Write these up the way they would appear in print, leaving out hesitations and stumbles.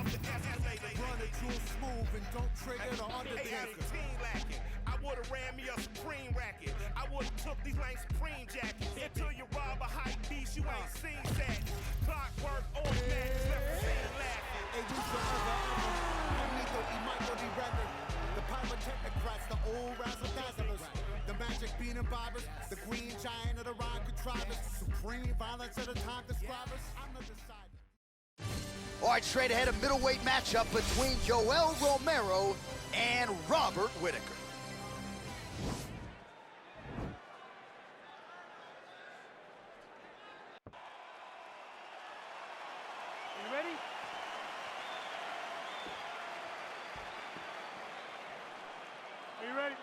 Run it real smooth and don't trigger the Undertaker. I would've ran me a Supreme racket. I would've took these lame Supreme jackets. Until you rob a hype beast, you ain't seen that. Clockwork, automatic, never seen laughing. Hey, we forever, Bonito y Michael D. Record. The pyrotechnocrats, the old razzle-dazzlers. The magic bean and bobbers. The green giant of the rhyme contrivers. Supreme violence of the time describers. I'm the decider. All right, straight ahead, a middleweight matchup between Yoel Romero and Robert Whitaker. You ready? Are you ready?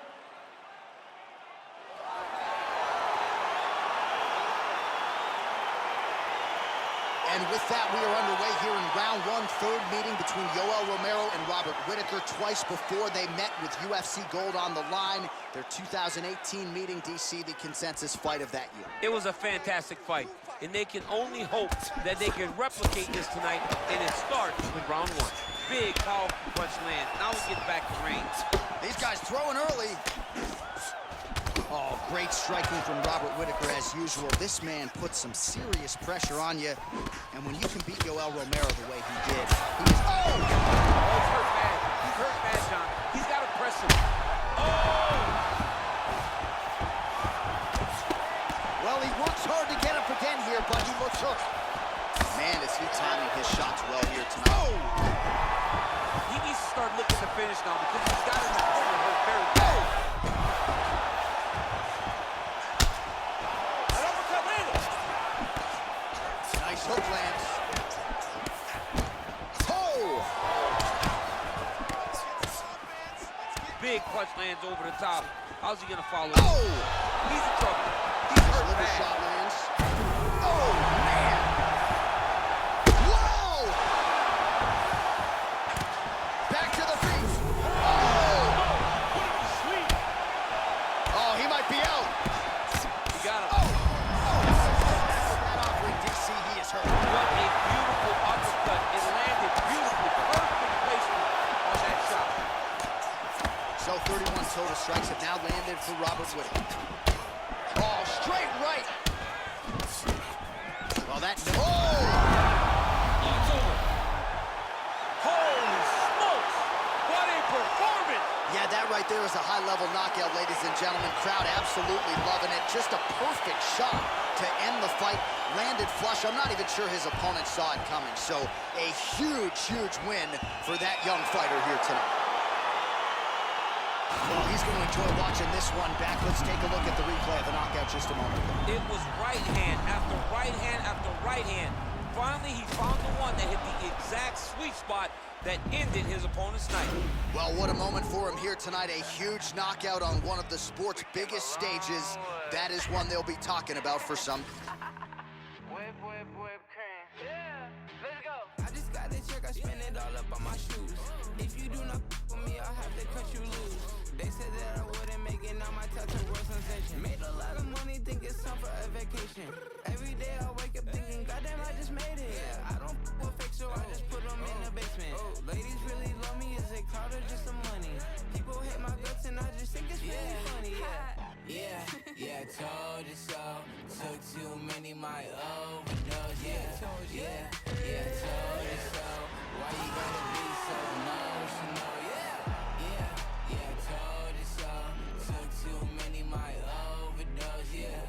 And with that, we are underway here in round one, third meeting between Yoel Romero and Robert Whitaker. Twice before they met with UFC gold on the line. Their 2018 meeting, DC, the consensus fight of that year. It was a fantastic fight, and they can only hope that they can replicate this tonight, and it starts with round one. Big, powerful punch land. Now we get back to range. These guys throwing early. Oh, great striking from Robert Whitaker as usual. This man puts some serious pressure on you. And when you can beat Yoel Romero the way he did, he's... Oh! Oh, he's hurt bad. He's hurt bad, John. He's got to press him. Oh! Well, he works hard to get up again here, but he looks hooked. Man, is he timing his shots well here tonight. Oh! He needs to start looking to finish now because he's got his opponent hurt very bad. Nice hook lands. Oh! Big punch lands over the top. How's he gonna follow? Oh! He's in trouble. He's hurt Liver bad. shot lands. Oh, man! Whoa! Back to the feet. Oh! Oh, he might be out. He got him. Oh! That offering, DC, he is hurt. What a beautiful uppercut. It landed beautifully. Perfect placement on that shot. So 31 total strikes have now landed for Robert Whitaker. Oh, straight right. Well, that's... Oh! It's over. Holy smokes! What a performance! Yeah, that right there is a high-level knockout, ladies and gentlemen. Crowd absolutely loving it. Just a perfect shot to end the fight. Landed flush. I'm not even sure his opponent saw it coming. So a huge, huge win for that young fighter here tonight. Well, he's going to enjoy watching this one back. Let's take a look at the replay of the knockout just a moment ago. It was right hand after right hand after right hand. Finally, he found the one that hit the exact sweet spot that ended his opponent's night. Well, what a moment for him here tonight. A huge knockout on one of the sport's biggest stages. That is one they'll be talking about for some. Whip, cream. Yeah, let's go. I just got the check, I spend it all up on my shoes. If you do not for me, I'll have to cut you loose. They said that I wouldn't make it, now my touch a world sensation. Made a lot of money, think it's time for a vacation. Every day I wake up thinking, goddamn, I just made it. Yeah, I don't with fake, so I just put them in the basement. Ladies really love me, is it crowd or just some money? People hate my guts and I just think it's really funny. Yeah, told you so. Took too many, my overdose. Yeah, told you so. Why you gotta be so emotional? Yeah, told you so. Took too many, my overdose. Yeah,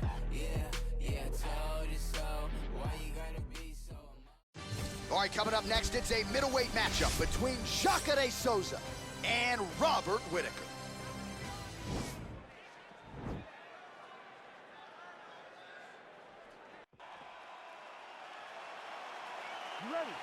told you so. Why you gotta be so emotional? All right, coming up next, it's a middleweight matchup between Jacare Souza and Robert Whitaker. You ready?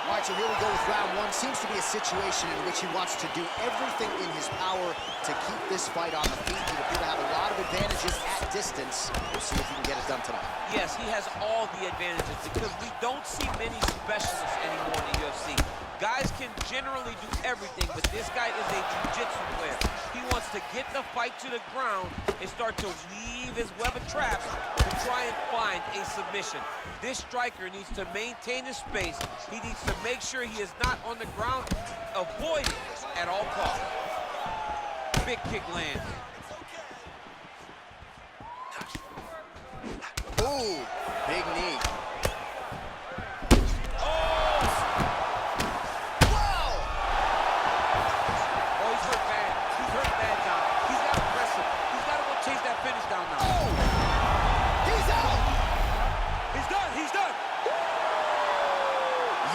All right, so here we go with round one. Seems to be a situation in which he wants to do everything in his power to keep this fight on the feet. He appears to have a lot of advantages at distance. We'll see if he can get it done tonight. Yes, he has all the advantages because we don't see many specialists anymore in the UFC. Guys can generally do everything, but this guy is a jiu-jitsu player. He wants to get the fight to the ground and start to weave his web of traps to try and find a submission. This striker needs to maintain his space. He needs to make sure he is not on the ground, avoid it at all costs. Big kick lands. Ooh, big knee.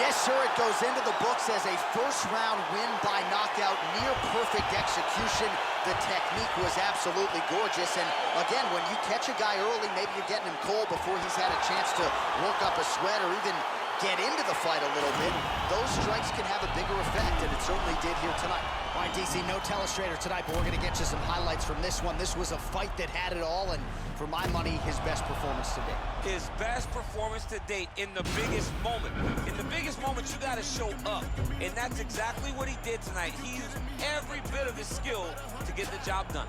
Yes, sir, it goes into the books as a first-round win by knockout, near-perfect execution. The technique was absolutely gorgeous, and again, when you catch a guy early, maybe you're getting him cold before he's had a chance to work up a sweat or even get into the fight a little bit. Those strikes can have a bigger effect, and it certainly did here tonight. All right, DC, no telestrator tonight, but we're going to get you some highlights from this one. This was a fight that had it all, and for my money, his best performance to date. His best performance to date in the biggest moment. In the biggest moment, you got to show up, and that's exactly what he did tonight. He used every bit of his skill to get the job done.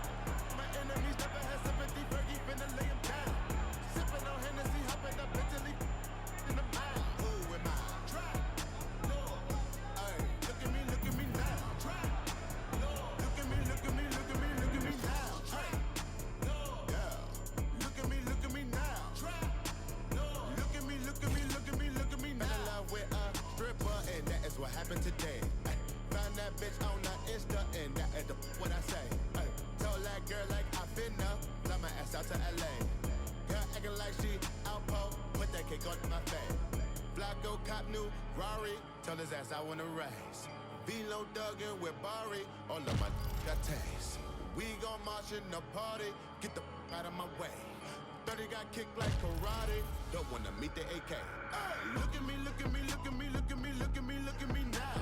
What happened today? Ay, found that bitch on the Insta, and that is what I say. Ay, told that girl like I finna fly my ass out to LA. Girl acting like she outpost, put that cake on my face. Flacco cop new Rari, told his ass I wanna race. Velo Duggan with Barry, all of my got taste. We gon' march in the party, get the out of my way. 30 got kicked like karate, don't wanna meet the AK. Ay, look at me, look at me, look at me, look at me, look at me, look at me now.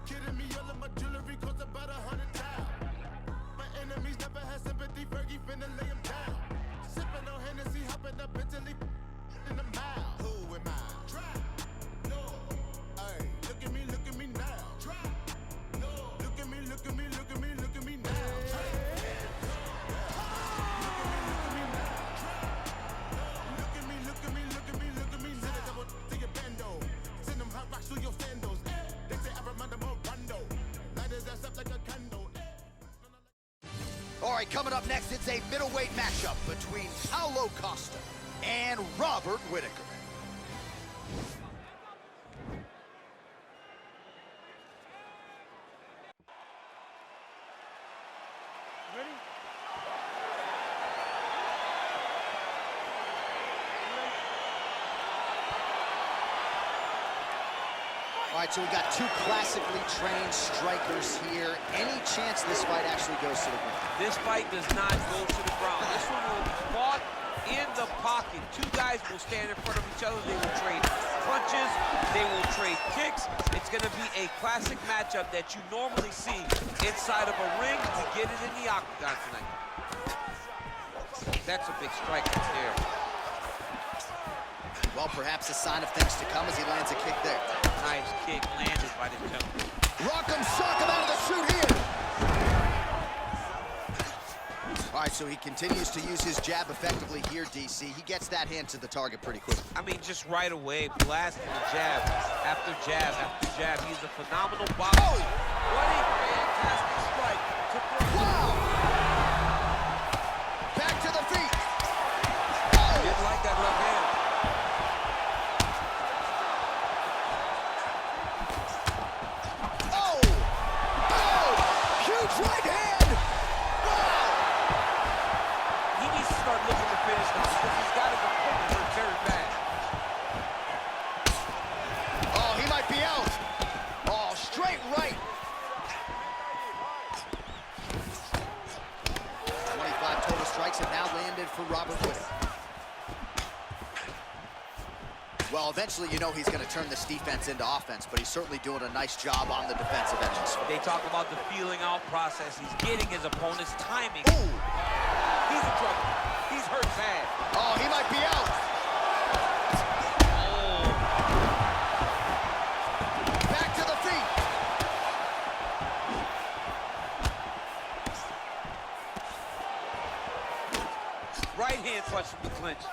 Kidding me, all of my jewelry costs about 100,000. My enemies never had sympathy, Fergie finna lay him down. Sipping on Hennessy, hopping up mentally in the mouth. Who am I? Trap. No. Ay, look at me now. Trap. No. Look at me, look at me, look at me, look at me now. Trap. All right, coming up next, it's a middleweight matchup between Paulo Costa and Robert Whitaker. Ready? All right, so we got two classically trained strikers here. Any chance this fight actually goes to the ground? This fight does not go to the ground. This one will be fought in the pocket. Two guys will stand in front of each other. They will trade punches. They will trade kicks. It's going to be a classic matchup that you normally see inside of a ring. We get it in the octagon tonight. That's a big strike right there. Well, perhaps a sign of things to come as he lands a kick there. Nice kick landed by the gentleman. Rock'em sock him out of the shoot here. All right, so he continues to use his jab effectively here, DC. He gets that hand to the target pretty quick. I mean, just right away, blasting the jab after jab after jab. He's a phenomenal boxer. Oh! What a fantastic strike to throw. Wow! Back to the feet. Oh! Didn't like that left hand. Oh! Oh! Huge right hand! Wow! He needs to start looking to finish now because he's got his opponent hurt very bad. Oh, he might be out. Oh, straight right. 25 total strikes have now landed for Robert Whitaker. Well, eventually, you know he's going to turn this defense into offense, but he's certainly doing a nice job on the defensive edges. They talk about the feeling out process. He's getting his opponent's timing. Ooh. He's in trouble. He's hurt bad. Oh, he might be out. Oh. Back to flinch.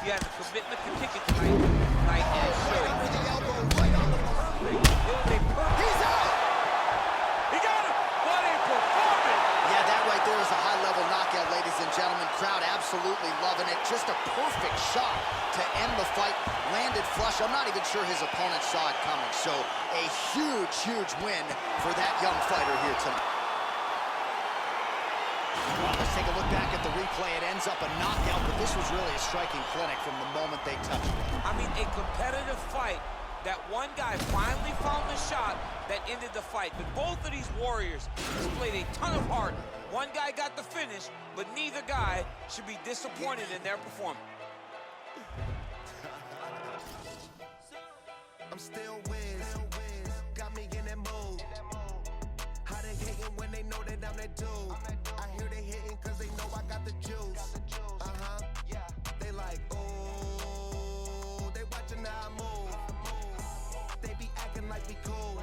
He has a commitment to kick it tonight and show. For the elbow, right on the mark. He's out! He got him! What a performance! Yeah, that right there is a high-level knockout, ladies and gentlemen. Crowd absolutely loving it. Just a perfect shot to end the fight. Landed flush. I'm not even sure his opponent saw it coming. So a huge, huge win for that young fighter here tonight. Well, let's take a look back at the replay. It ends up a knockout, but this was really a striking clinic from the moment they touched it. I mean, a competitive fight. That one guy finally found the shot that ended the fight. But both of these warriors displayed a ton of heart. One guy got the finish, but neither guy should be disappointed in their performance. I'm still Wiz, got me in that mood. How they hating when they know that I'm that dude? I hear they hating cause they know I got the juice. They like, oh, they watching how I move. They be acting like we cool.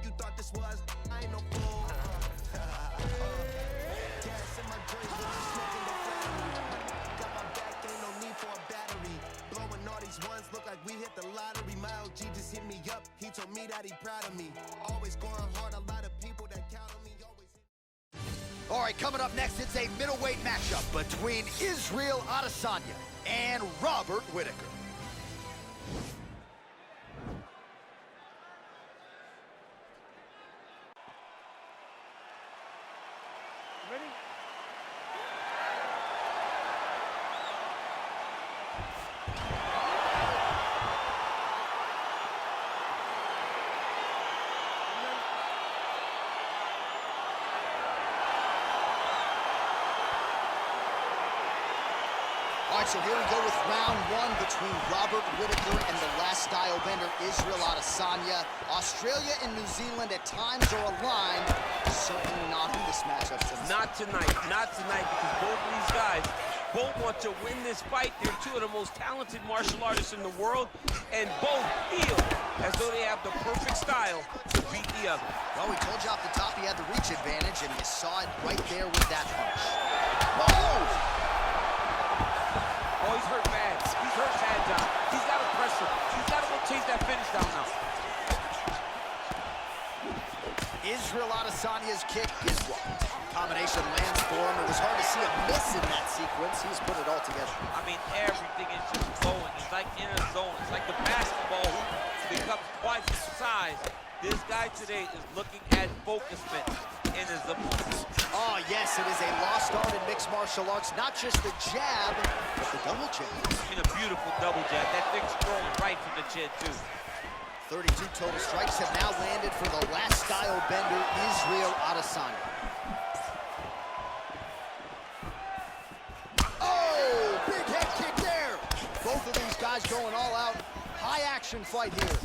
You thought this was, I ain't no fool. Gas in my drink when I'm smoking the flattery. Got my back, ain't no need for a battery. Blowing all these ones, look like we hit the lottery. My OG just hit me up, he told me that he proud of me. Always going hard, a lot of people that count on me. All right, coming up next, it's a middleweight matchup between Israel Adesanya and Robert Whittaker. Ready? All right, so here we go with round one between Robert Whittaker and the last style bender, Israel Adesanya. Australia and New Zealand at times are aligned. Certainly not in this matchup tonight. Not tonight, because both of these guys both want to win this fight. They're two of the most talented martial artists in the world, and both feel as though they have the perfect style to beat the other. Well, we told you off the top he had the reach advantage, and you saw it right there with that punch. Oh! Oh, he's hurt bad. He's hurt bad, John. He's got to press him. He's got to go chase that finish down now. Israel Adesanya's kick is blocked. Combination lands for him. It was hard to see a miss in that sequence. He's put it all together. I mean, everything is just flowing. It's like in a zone. It's like the basketball hoop becomes twice the size. This guy today is looking at focusment in his opponent. Oh, yes, it is a lost art in mixed martial arts. Not just the jab, but the double jab. I mean, a beautiful double jab. That thing's throwing right from the chin, too. 32 total strikes have now landed for the last style bender, Israel Adesanya. Oh, big head kick there. Both of these guys going all out. High action fight here.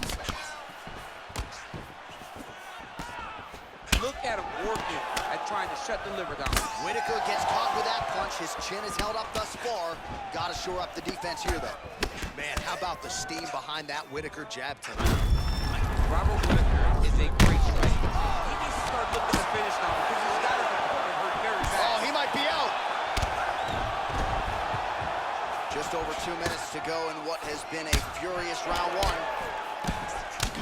Look at him working at trying to shut the liver down. Whittaker gets caught with that punch. His chin is held up thus far. Got to shore up the defense here, though. Man, how about the steam behind that Whittaker jab tonight? Robert Whittaker is a great striker. He needs to start looking to finish now because he's got his opponent hurt very bad. Oh, he might be out. Just over 2 minutes to go in what has been a furious round one.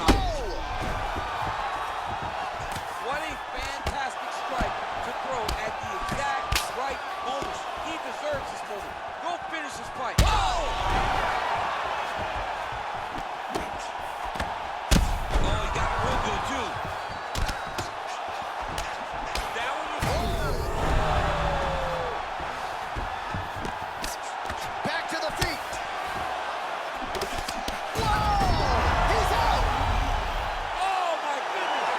Oh! What a fantastic strike to throw at the exact right moment. He deserves this moment. Go finish this fight. Oh, he got it real good, too. That one was... Back to the feet. Whoa! He's out! Oh, my goodness.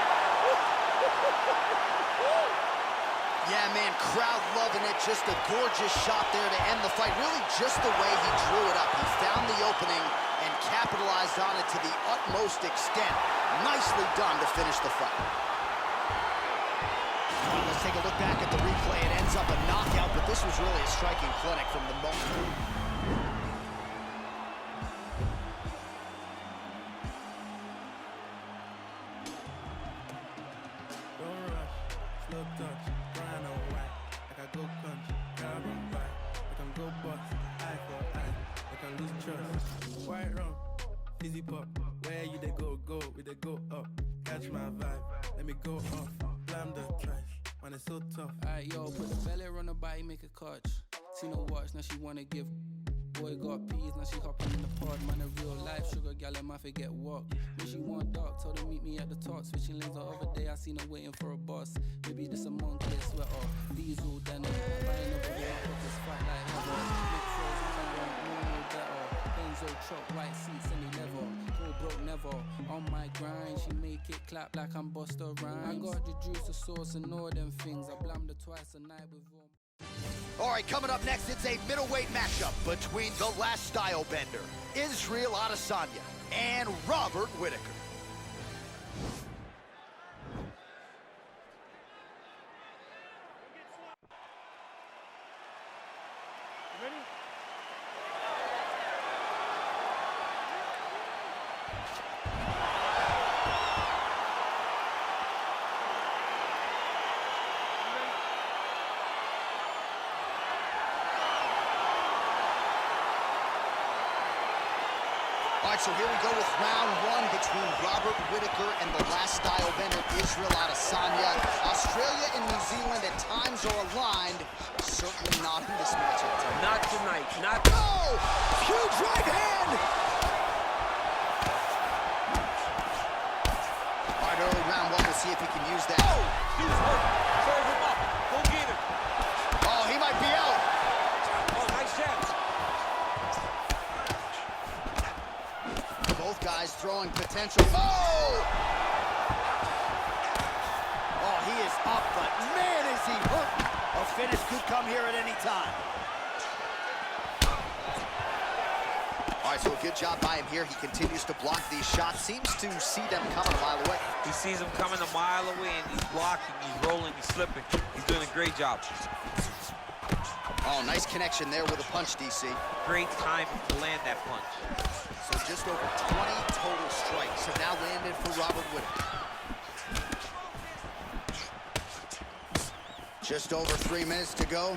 Yeah, man, crowd loving it. Just a gorgeous shot there to end the fight. Really just the way he drew it up. He found the opening and capitalized on it to the utmost extent. Nicely done to finish the fight. Well, let's take a look back at the replay. It ends up a knockout, but this was really a striking clinic from the moment. Don't rush, slow touch, grind on white. Like I go country, grab on right. Like I'm go bust. eye for eye, I can lose trust. Quite wrong, fizzy pop. Where you they go, we they go up. Catch my vibe, let me go off. Blam the trash, man it's so tough. Alright, yo, put the belly on the body, make a catch. Seen her watch, now she wanna give. Boy got peas, now she hopping in the pod. Man, a real life sugar gal, I might forget what. When she want dark, told her meet me at the top. Switching lanes the other day, I seen her waiting for a bus. Maybe this a monkey, a sweater. Diesel, then buying up with my pockets, fight like heather. Make sure you can run normal better. Benzo chop, white seats, any leather. Go broke never. On my grind, she make it clap like I'm Busta Rhymes. I got the juice, the sauce, and all them things. I blammed her twice a night with all. All right, coming up next, it's a middleweight matchup between the last style bender, Israel Adesanya, and Robert Whittaker. You ready? All right, so here we go with round one between Robert Whittaker and the last style bender, Israel Adesanya. Australia and New Zealand at times are aligned, certainly not in this matchup tonight. Not tonight, not... Oh! Huge right hand! All right, early round one, we'll see if he can use that. Oh! Dude's hurt. Serve him up. Go get him. Oh, he might be out. Oh, nice jab. Both guys throwing potential. Oh! Oh, he is up, but man, is he hurt. A finish could come here at any time. All right, so a good job by him here. He continues to block these shots. Seems to see them coming a mile away. He sees them coming a mile away, and he's blocking, he's rolling, he's slipping. He's doing a great job. Oh, nice connection there with a punch, DC. Great timing to land that punch. So just over 20 total strikes have now landed for Robert Whittaker. Just over 3 minutes to go.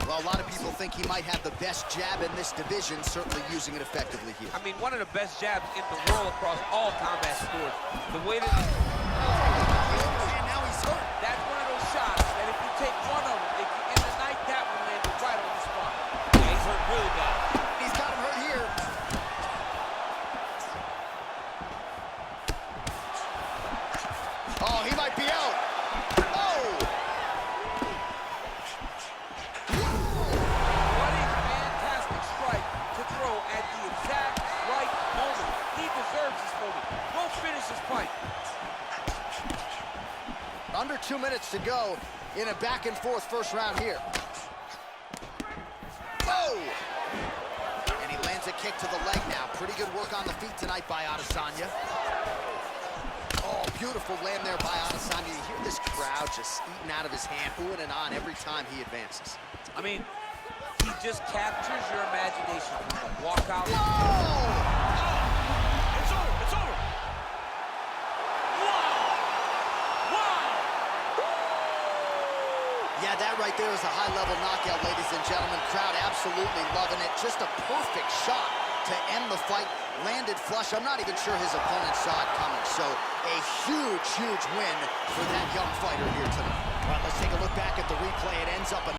Well, a lot of people think he might have the best jab in this division, certainly using it effectively here. I mean, one of the best jabs in the world across all combat sports. The way that... And now he's hurt. That's one of those shots that if you take one of them, if you end the night, that one landed right on the spot. Yeah, he's hurt really bad. He's got him hurt here. Oh, he might be out. Oh! What a fantastic strike to throw at the exact right moment. He deserves this moment. Go finish this fight. Under 2 minutes to go in a back-and-forth first round here. Oh! And he lands a kick to the leg now. Pretty good work on the feet tonight by Adesanya. Oh, beautiful land there by Adesanya. You hear this crowd just eating out of his hand, oohing and on every time he advances. I mean, he just captures your imagination. Walk out. Whoa! It's over. It's over. Yeah, that right there is a high-level knockout, ladies and gentlemen. Crowd absolutely loving it. Just a perfect shot to end the fight. Landed flush. I'm not even sure his opponent saw it coming. So a huge, huge win for that young fighter here tonight. All right, let's take a look back at the replay. It ends up a